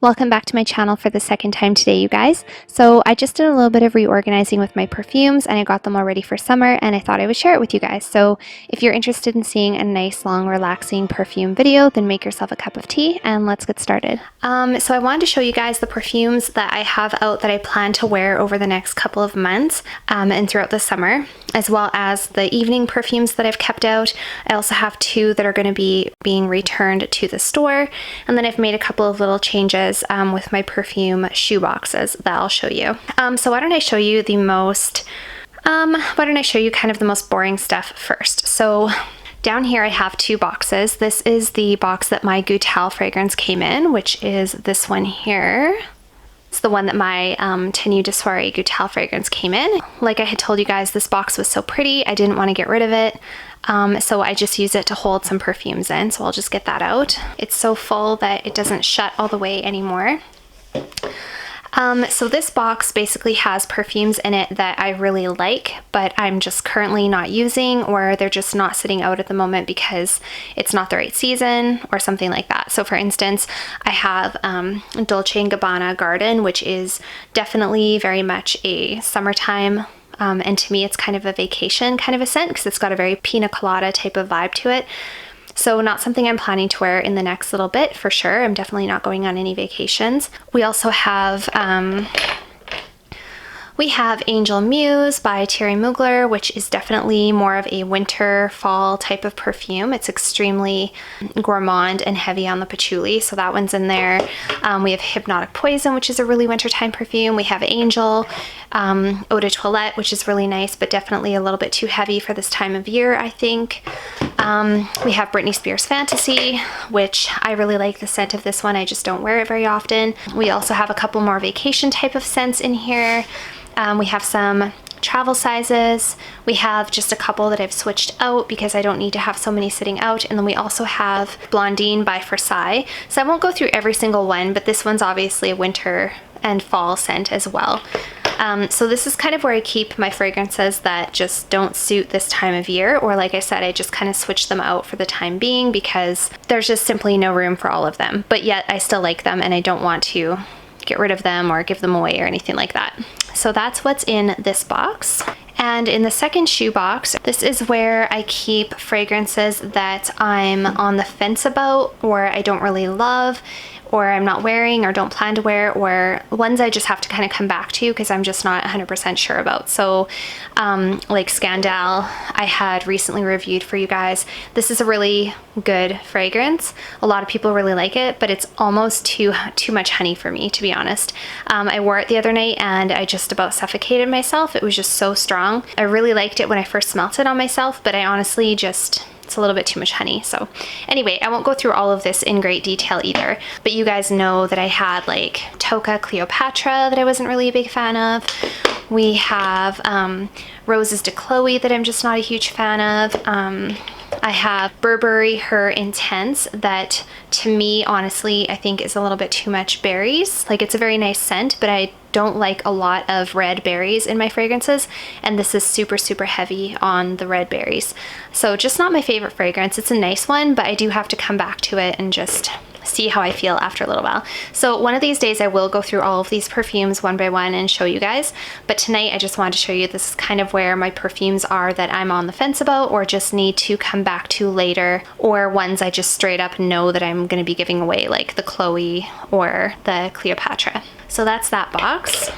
Welcome back to my channel for the second time today, you guys. So I just did a little bit of reorganizing with my perfumes and I got them all ready for summer and I thought I would share it with you guys. So if you're interested in seeing a nice, long, relaxing perfume video, then make yourself a cup of tea and let's get started. So I wanted to show you guys the perfumes that I have out that I plan to wear over the next couple of months and throughout the summer, as well as the evening perfumes that I've kept out. I also have two that are going to be being returned to the store, and then I've made a couple of little changes with my perfume shoe boxes that I'll show you. So why don't I show you the most, why don't I show you kind of the most boring stuff first. So down here I have two boxes. This is the box that my Goutal fragrance came in, which is this one here. It's the one that my Tenue de Soirée Goutal fragrance came in. Like I had told you guys, this box was so pretty, I didn't want to get rid of it. So I just use it to hold some perfumes in, so I'll just get that out. It's so full that it doesn't shut all the way anymore. So this box basically has perfumes in it that I really like, but I'm just currently not using, or they're just not sitting out at the moment because it's not the right season or something like that. So for instance, I have Dolce & Gabbana Garden, which is definitely very much a summertime and to me it's kind of a vacation kind of a scent because it's got a very pina colada type of vibe to it. So not something I'm planning to wear in the next little bit for sure. I'm definitely not going on any vacations. We also have Angel Muse by Thierry Mugler, which is definitely more of a winter fall type of perfume. It's extremely gourmand and heavy on the patchouli, so that one's in there. We have Hypnotic Poison, which is a really wintertime perfume. We have Angel, Eau de Toilette, which is really nice, but definitely a little bit too heavy for this time of year, I think. We have Britney Spears Fantasy, which I really like the scent of this one. I just don't wear it very often. We also have a couple more vacation type of scents in here. We have some travel sizes. We have just a couple that I've switched out because I don't need to have so many sitting out. And then we also have Blondine by Versailles. So I won't go through every single one, but this one's obviously a winter and fall scent as well. So this is kind of where I keep my fragrances that just don't suit this time of year, or like I said, I just kind of switch them out for the time being because there's just simply no room for all of them. But yet I still like them and I don't want to get rid of them or give them away or anything like that. So that's what's in this box. And in the second shoe box, this is where I keep fragrances that I'm on the fence about, or I don't really love, or I'm not wearing or don't plan to wear, or ones I just have to kind of come back to because I'm just not 100% sure about. So like Scandal, I had recently reviewed for you guys. This is a really good fragrance. A lot of people really like it, but it's almost too much honey for me, to be honest. I wore it the other night and I just about suffocated myself. It was just so strong. I really liked it when I first smelt it on myself, but I honestly just, it's a little bit too much honey. So anyway, I won't go through all of this in great detail either, but you guys know that I had like Toca Cleopatra that I wasn't really a big fan of. We have Roses de Chloe that I'm just not a huge fan of. I have Burberry Her Intense that to me, honestly, I think is a little bit too much berries. Like it's a very nice scent, but I don't like a lot of red berries in my fragrances, and this is super heavy on the red berries. So just not my favorite fragrance. It's a nice one, but I do have to come back to it and just see how I feel after a little while. So one of these days I will go through all of these perfumes one by one and show you guys, but tonight I just wanted to show you this is kind of where my perfumes are that I'm on the fence about or just need to come back to later, or ones I just straight up know that I'm going to be giving away, like the Chloe or the Cleopatra. So that's that box.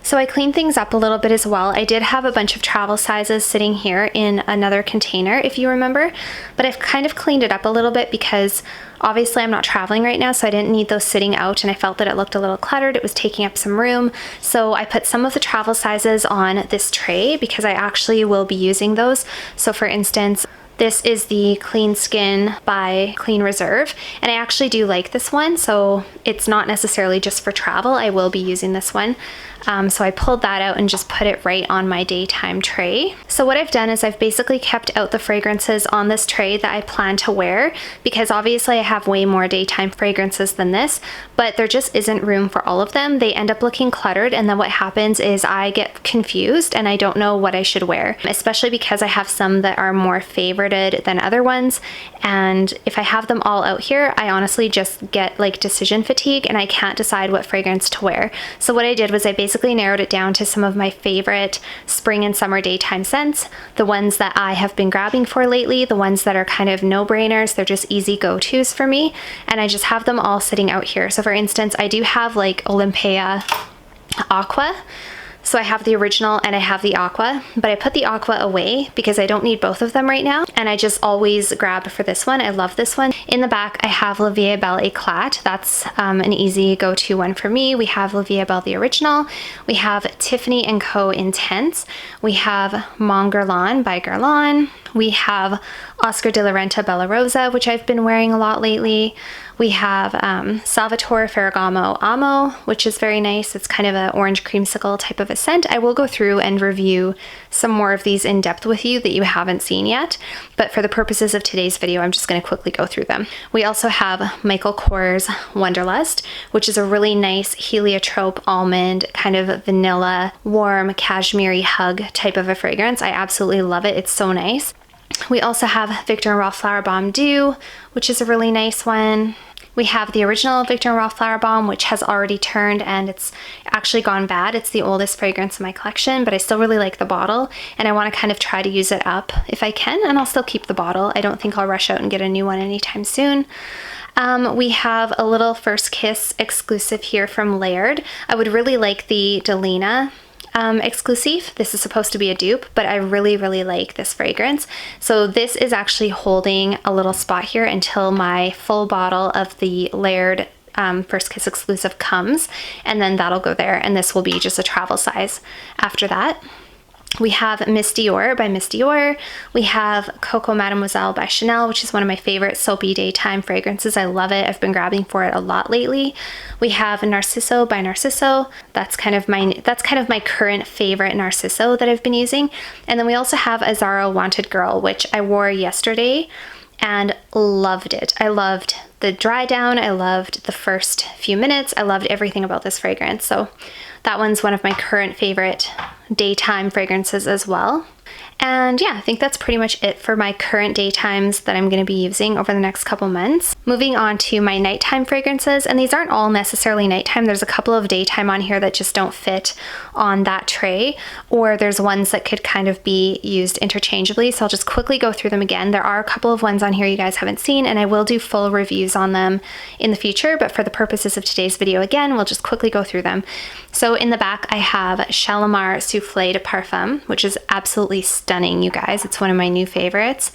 So I cleaned things up a little bit as well. I did have a bunch of travel sizes sitting here in another container, if you remember, but I've kind of cleaned it up a little bit because obviously I'm not traveling right now, so I didn't need those sitting out, and I felt that it looked a little cluttered. It was taking up some room. So I put some of the travel sizes on this tray because I actually will be using those. So for instance, this is the Clean Skin by Clean Reserve, and I actually do like this one, so it's not necessarily just for travel. I will be using this one. So I pulled that out and just put it right on my daytime tray. So what I've done is I've basically kept out the fragrances on this tray that I plan to wear, because obviously I have way more daytime fragrances than this, but there just isn't room for all of them. They end up looking cluttered, and then what happens is I get confused and I don't know what I should wear, especially because I have some that are more favorited than other ones. And if I have them all out here, I honestly just get like decision fatigue and I can't decide what fragrance to wear. So what I did was I basically narrowed it down to some of my favorite spring and summer daytime scents, the ones that I have been grabbing for lately, the ones that are kind of no-brainers, they're just easy go-tos for me, and I just have them all sitting out here. So for instance, I do have like Olympia Aqua. So I have the original and I have the Aqua, but I put the Aqua away because I don't need both of them right now, and I just always grab for this one. I love this one. In the back, I have La Vie Belle Éclat. That's an easy go-to one for me. We have La Vie Belle the original. We have Tiffany & Co. Intense. We have Mon Guerlain by Guerlain. We have Oscar de la Renta Bella Rosa, which I've been wearing a lot lately. We have Salvatore Ferragamo Amo, which is very nice. It's kind of an orange creamsicle type of a scent. I will go through and review some more of these in depth with you that you haven't seen yet, but for the purposes of today's video, I'm just going to quickly go through them. We also have Michael Kors Wonderlust, which is a really nice heliotrope almond, kind of vanilla, warm, cashmere hug type of a fragrance. I absolutely love it. It's so nice. We also have Viktor & Rolf Flower Bomb Dew, which is a really nice one. We have the original Viktor & Rolf Flower Bomb, which has already turned and it's actually gone bad. It's the oldest fragrance in my collection, but I still really like the bottle and I want to kind of try to use it up if I can, and I'll still keep the bottle. I don't think I'll rush out and get a new one anytime soon. We have a little First Kiss exclusive here from Laird. I would really like the Delina exclusive. This is supposed to be a dupe, but I really, really like this fragrance. So this is actually holding a little spot here until my full bottle of the Laird First Kiss exclusive comes, and then that'll go there, and this will be just a travel size after that. We have Miss Dior by Miss Dior. We have Coco Mademoiselle by Chanel, which is one of my favorite soapy daytime fragrances. I love it. I've been grabbing for it a lot lately. We have Narciso by Narciso. That's kind of my current favorite Narciso that I've been using. And then we also have Azzaro Wanted Girl, which I wore yesterday and loved it. I loved the dry down. I loved the first few minutes. I loved everything about this fragrance. So that one's one of my current favorite daytime fragrances as well. And yeah, I think that's pretty much it for my current daytimes that I'm going to be using over the next couple months. Moving on to my nighttime fragrances, and these aren't all necessarily nighttime. There's a couple of daytime on here that just don't fit on that tray, or there's ones that could kind of be used interchangeably. So I'll just quickly go through them again. There are a couple of ones on here you guys haven't seen, and I will do full reviews on them in the future, but for the purposes of today's video, again, we'll just quickly go through them. So in the back, I have Shalimar Soufflé de Parfum, which is absolutely stunning, you guys. It's one of my new favorites.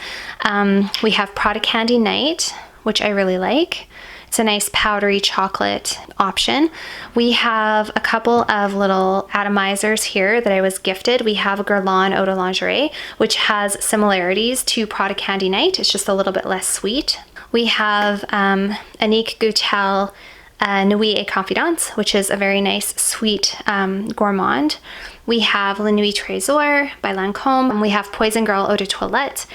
We have Prada Candy Night, which I really like. It's a nice powdery chocolate option. We have a couple of little atomizers here that I was gifted. We have a Guerlain Eau de Lingerie, which has similarities to Prada Candy Night. It's just a little bit less sweet. We have Annick Goutal Nuit et Confidence, which is a very nice, sweet gourmand. We have La Nuit Trésor by Lancôme. We have Poison Girl Eau de Toilette.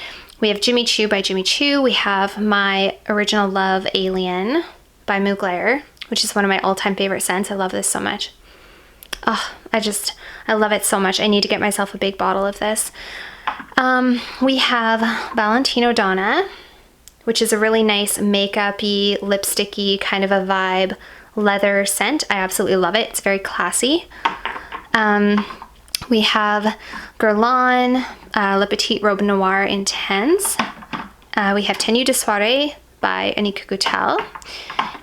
We have Jimmy Choo by Jimmy Choo. We have my original love Alien by Mugler, which is one of my all-time favorite scents. I love this so much. Oh, I love it so much. I need to get myself a big bottle of this. We have Valentino Donna, which is a really nice makeup-y, lipsticky kind of a vibe leather scent. I absolutely love it. It's very classy. We have Guerlain Le Petit Robe Noir Intense. We have Tenue de Soirée by Annick Goutal.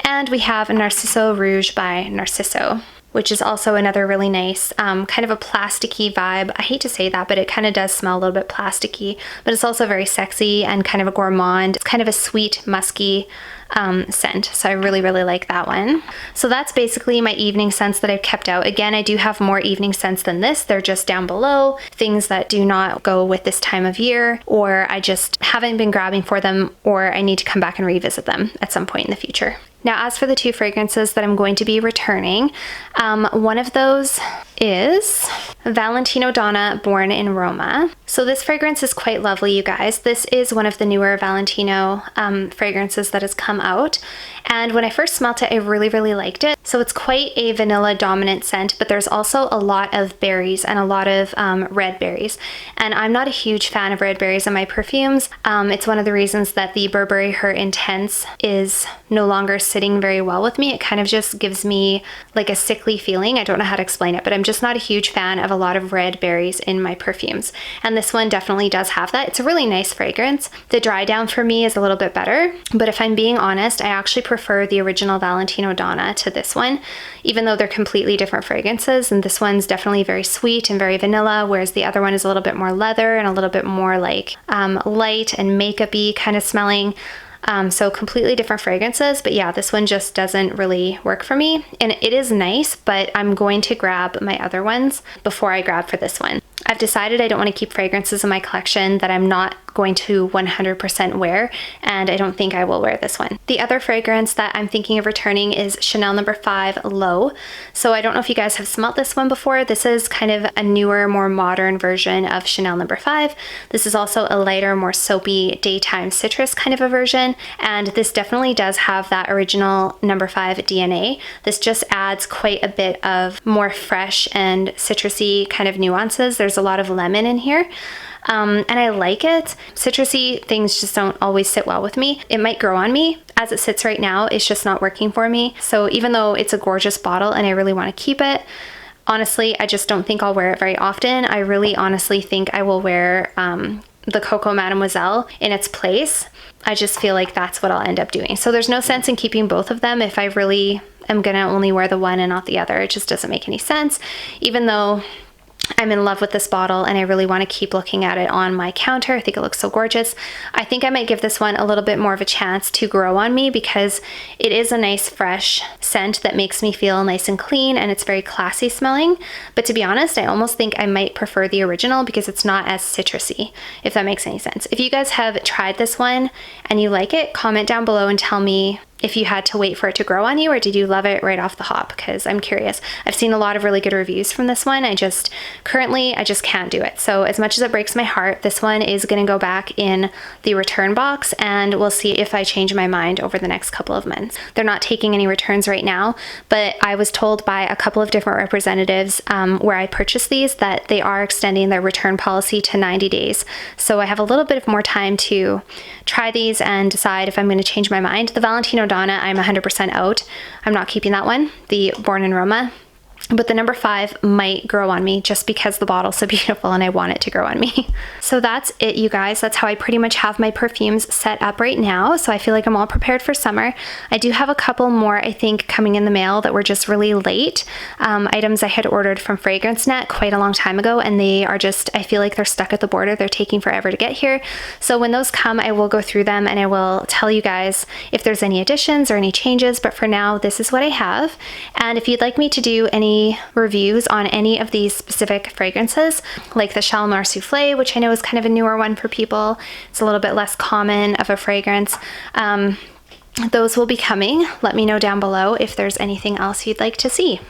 And we have Narciso Rouge by Narciso, which is also another really nice, kind of a plasticky vibe. I hate to say that, but it kind of does smell a little bit plasticky, but it's also very sexy and kind of a gourmand. It's kind of a sweet, musky scent. So I really, really like that one. So that's basically my evening scents that I've kept out. Again, I do have more evening scents than this. They're just down below, things that do not go with this time of year, or I just haven't been grabbing for them, or I need to come back and revisit them at some point in the future. Now, as for the 2 fragrances that I'm going to be returning, one of those is Valentino Donna Born in Roma. So this fragrance is quite lovely, you guys. This is one of the newer Valentino fragrances that has come out. And when I first smelt it, I really, really liked it. So it's quite a vanilla dominant scent, but there's also a lot of berries and a lot of red berries. And I'm not a huge fan of red berries in my perfumes. It's one of the reasons that the Burberry Her Intense is no longer sitting very well with me. It kind of just gives me like a sickly feeling. I don't know how to explain it, but I'm just not a huge fan of a lot of red berries in my perfumes. And this one definitely does have that. It's a really nice fragrance. The dry down for me is a little bit better, but if I'm being honest, I actually prefer the original Valentino Donna to this one, even though they're completely different fragrances. And this one's definitely very sweet and very vanilla, whereas the other one is a little bit more leather and a little bit more like light and makeup-y kind of smelling. So completely different fragrances, but yeah, this one just doesn't really work for me. And it is nice, but I'm going to grab my other ones before I grab for this one. I've decided I don't want to keep fragrances in my collection that I'm not going to 100% wear, and I don't think I will wear this one. The other fragrance that I'm thinking of returning is Chanel No. 5 Low. So I don't know if you guys have smelt this one before. This is kind of a newer, more modern version of Chanel No. 5. This is also a lighter, more soapy daytime citrus kind of a version, and this definitely does have that original No. 5 DNA. This just adds quite a bit of more fresh and citrusy kind of nuances. There's a lot of lemon in here. And I like it. Citrusy things just don't always sit well with me. It might grow on me. As it sits right now, it's just not working for me. So even though it's a gorgeous bottle and I really want to keep it, honestly, I just don't think I'll wear it very often. I really honestly think I will wear the Coco Mademoiselle in its place. I just feel like that's what I'll end up doing. So there's no sense in keeping both of them if I really am gonna only wear the one and not the other. It just doesn't make any sense, even though I'm in love with this bottle and I really want to keep looking at it on my counter. I think it looks so gorgeous. I think I might give this one a little bit more of a chance to grow on me because it is a nice fresh scent that makes me feel nice and clean, and it's very classy smelling. But to be honest, I almost think I might prefer the original because it's not as citrusy, if that makes any sense. If you guys have tried this one and you like it, comment down below and tell me if you had to wait for it to grow on you or did you love it right off the hop, because I'm curious. I've seen a lot of really good reviews from this one. Currently I just can't do it. So as much as it breaks my heart, this one is gonna go back in the return box, and we'll see if I change my mind over the next couple of months. They're not taking any returns right now, but I was told by a couple of different representatives where I purchased these that they are extending their return policy to 90 days. So I have a little bit of more time to try these and decide if I'm gonna change my mind. The Valentino Donna, I'm 100% out. I'm not keeping that one, the Born in Roma. But the No. 5 might grow on me just because the bottle's so beautiful and I want it to grow on me. So that's it, you guys. That's how I pretty much have my perfumes set up right now. So I feel like I'm all prepared for summer. I do have a couple more, I think, coming in the mail that were just really late. Items I had ordered from FragranceNet quite a long time ago, and they are just, I feel like they're stuck at the border. They're taking forever to get here. So when those come, I will go through them and I will tell you guys if there's any additions or any changes. But for now, this is what I have. And if you'd like me to do any reviews on any of these specific fragrances, like the Shalimar Soufflé, which I know is kind of a newer one for people, it's a little bit less common of a fragrance, those will be coming. Let me know down below if there's anything else you'd like to see.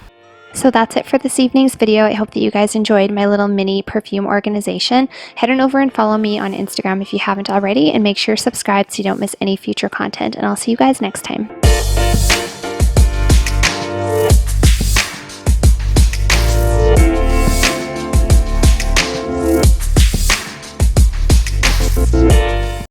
So that's it for this evening's video. I hope that you guys enjoyed my little mini perfume organization. Head on over and follow me on Instagram if you haven't already, and make sure you're subscribed so you don't miss any future content, and I'll see you guys next time.